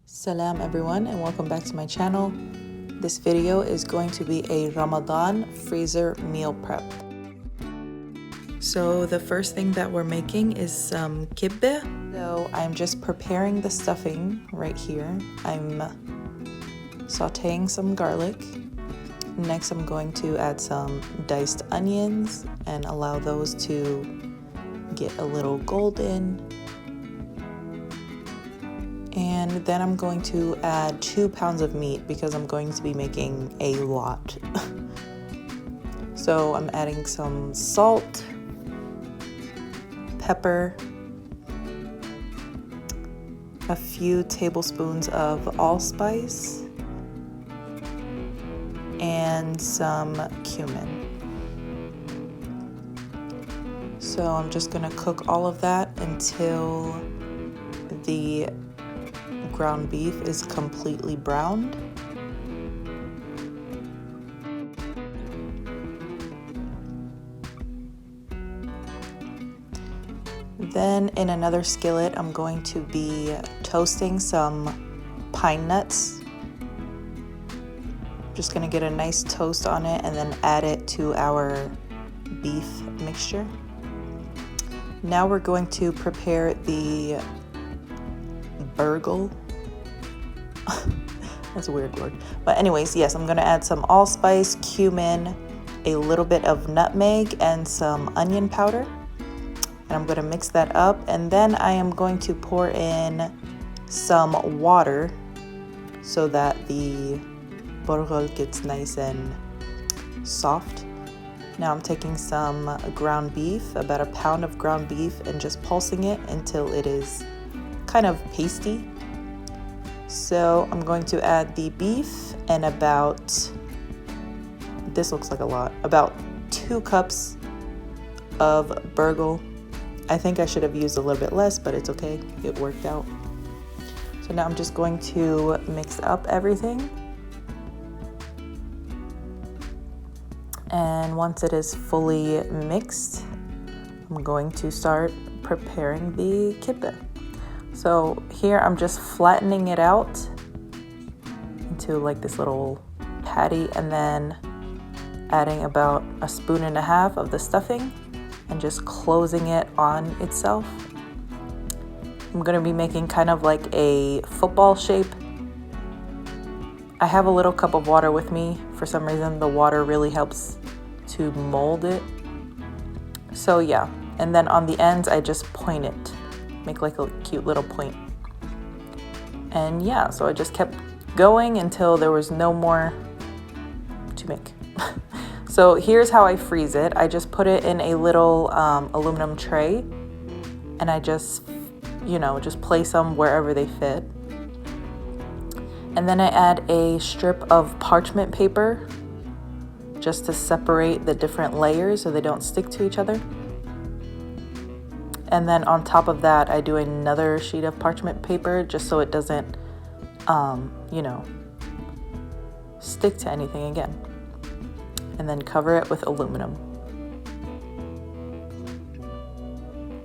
Salam everyone and welcome back to my channel. This video is going to be a Ramadan freezer meal prep. So the first thing that we're making is some Gibbeh. So I'm just preparing the stuffing right here. I'm sauteing some garlic. Next I'm going to add some diced onions and allow those to get a little golden. And then I'm going to add 2 pounds of meat because I'm going to be making a lot. So I'm adding some salt, pepper, a few tablespoons of allspice, and some cumin. So I'm just gonna cook all of that until the ground beef is completely browned. Then in another skillet, I'm going to be toasting some pine nuts. Just gonna get a nice toast on it and then add it to our beef mixture. Now we're going to prepare the burgle. That's a weird word. But anyways, yes, I'm gonna add some allspice, cumin, a little bit of nutmeg, and some onion powder. And I'm gonna mix that up. And then I am going to pour in some water so that the burgle gets nice and soft. Now I'm taking some ground beef, about a pound of ground beef, and just pulsing it until it is kind of pasty. So I'm going to add the beef and about, this looks like a lot, about 2 cups of burgle. I think I should have used a little bit less, but it's okay, it worked out. So now I'm just going to mix up everything. And once it is fully mixed, I'm going to start preparing the kibbeh. So here I'm just flattening it out into like this little patty and then adding about 1.5 spoons of the stuffing and just closing it on itself. I'm going to be making kind of like a football shape. I have a little cup of water with me. For some reason, the water really helps to mold it. So yeah, and then on the ends, I just point it. Make like a cute little point. And yeah, so I just kept going until there was no more to make. So here's how I freeze it. I just put it in a little aluminum tray and I just, just place them wherever they fit. And then I add a strip of parchment paper just to separate the different layers so they don't stick to each other. And then on top of that, I do another sheet of parchment paper just so it doesn't, stick to anything again. And then cover it with aluminum.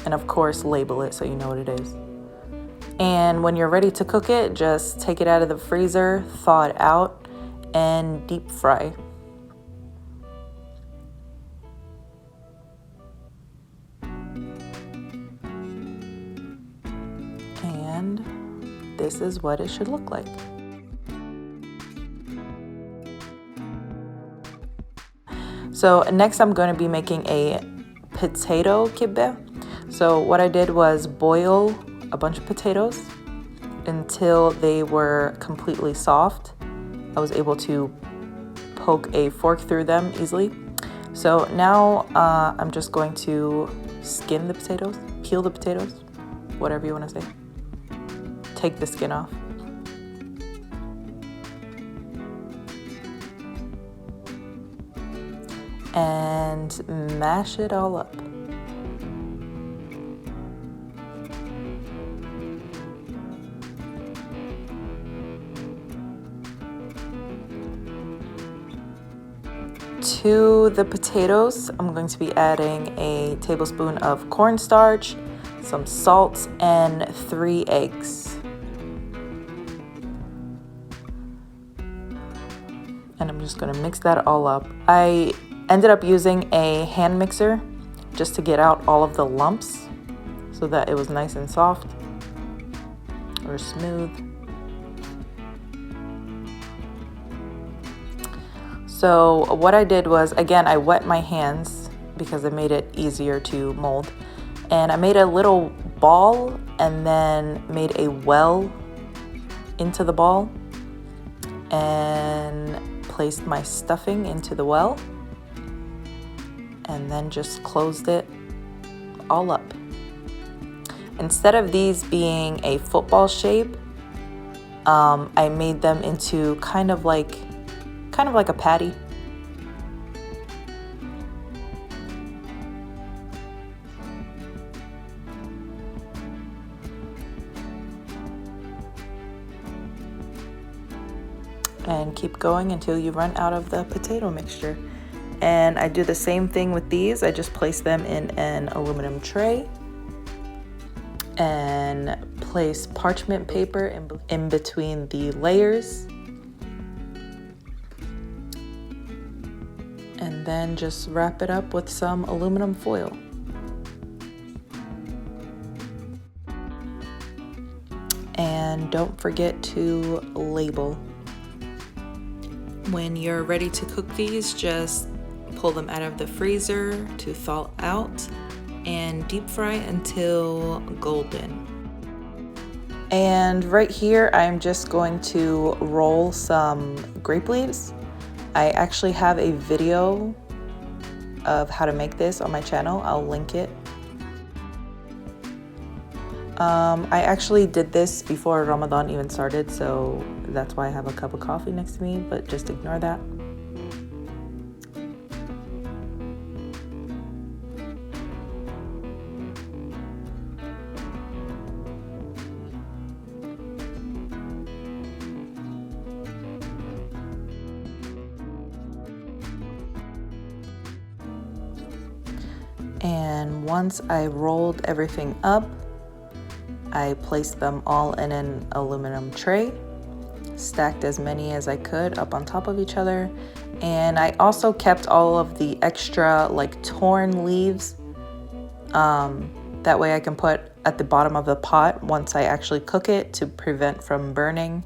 And of course, label it so you know what it is. And when you're ready to cook it, just take it out of the freezer, thaw it out, and deep fry. And this is what it should look like. So next I'm going to be making a potato kibbeh. So what I did was boil a bunch of potatoes until they were completely soft. I was able to poke a fork through them easily. So now I'm just going to skin the potatoes, peel the potatoes, whatever you want to say. Take the skin off. And mash it all up. To the potatoes, I'm going to be adding a tablespoon of cornstarch, some salt, and 3 eggs. And I'm just gonna mix that all up. I ended up using a hand mixer just to get out all of the lumps so that it was nice and soft or smooth. So what I did was, again, I wet my hands because it made it easier to mold. And I made a little ball and then made a well into the ball and placed my stuffing into the well and then just closed it all up. Instead of these being a football shape, I made them into kind of like a patty. And keep going until you run out of the potato mixture. And I do the same thing with these. I just place them in an aluminum tray and place parchment paper in between the layers. And then just wrap it up with some aluminum foil. And don't forget to label. When you're ready to cook these, just pull them out of the freezer to thaw out and deep fry until golden. And right here, I'm just going to roll some grape leaves. I actually have a video of how to make this on my channel. I'll link it. I actually did this before Ramadan even started, so that's why I have a cup of coffee next to me, but just ignore that. And once I rolled everything up, I placed them all in an aluminum tray, stacked as many as I could up on top of each other. And I also kept all of the extra like torn leaves. That way I can put at the bottom of the pot once I actually cook it to prevent from burning.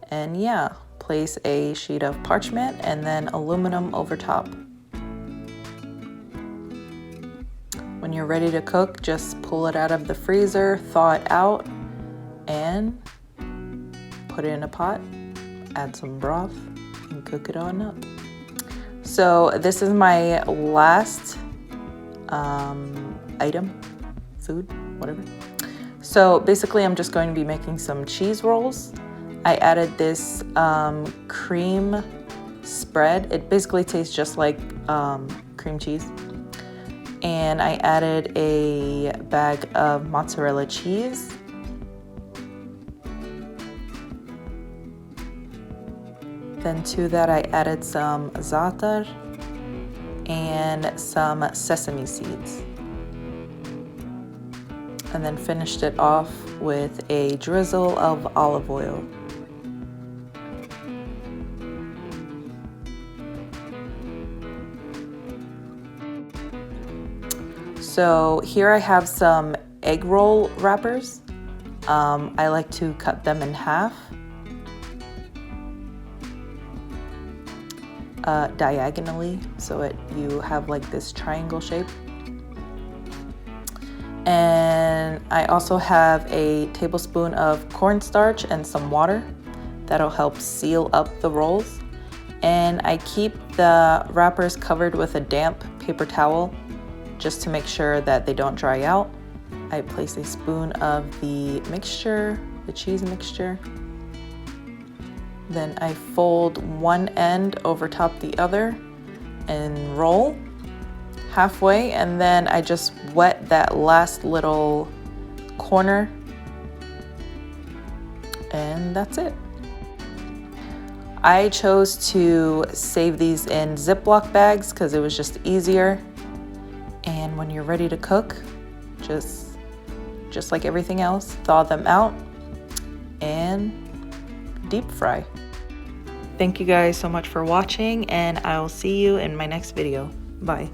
And yeah, place a sheet of parchment and then aluminum over top. When you're ready to cook, just pull it out of the freezer, thaw it out, and put it in a pot, add some broth, and cook it on up. So this is my last item, food, whatever. So basically I'm just going to be making some cheese rolls. I added this cream spread. It basically tastes just like cream cheese. And I added a bag of mozzarella cheese. Then to that I added some za'atar and some sesame seeds. And then finished it off with a drizzle of olive oil. So here I have some egg roll wrappers. I like to cut them in half, diagonally, so you have like this triangle shape. And I also have a tablespoon of cornstarch and some water. That'll help seal up the rolls. And I keep the wrappers covered with a damp paper towel just to make sure that they don't dry out. I place a spoon of the mixture, the cheese mixture. Then I fold one end over top the other and roll halfway, and then I just wet that last little corner, and that's it. I chose to save these in Ziploc bags because it was just easier. And when you're ready to cook, just like everything else, thaw them out and deep fry. Thank you guys so much for watching, and I'll see you in my next video. Bye.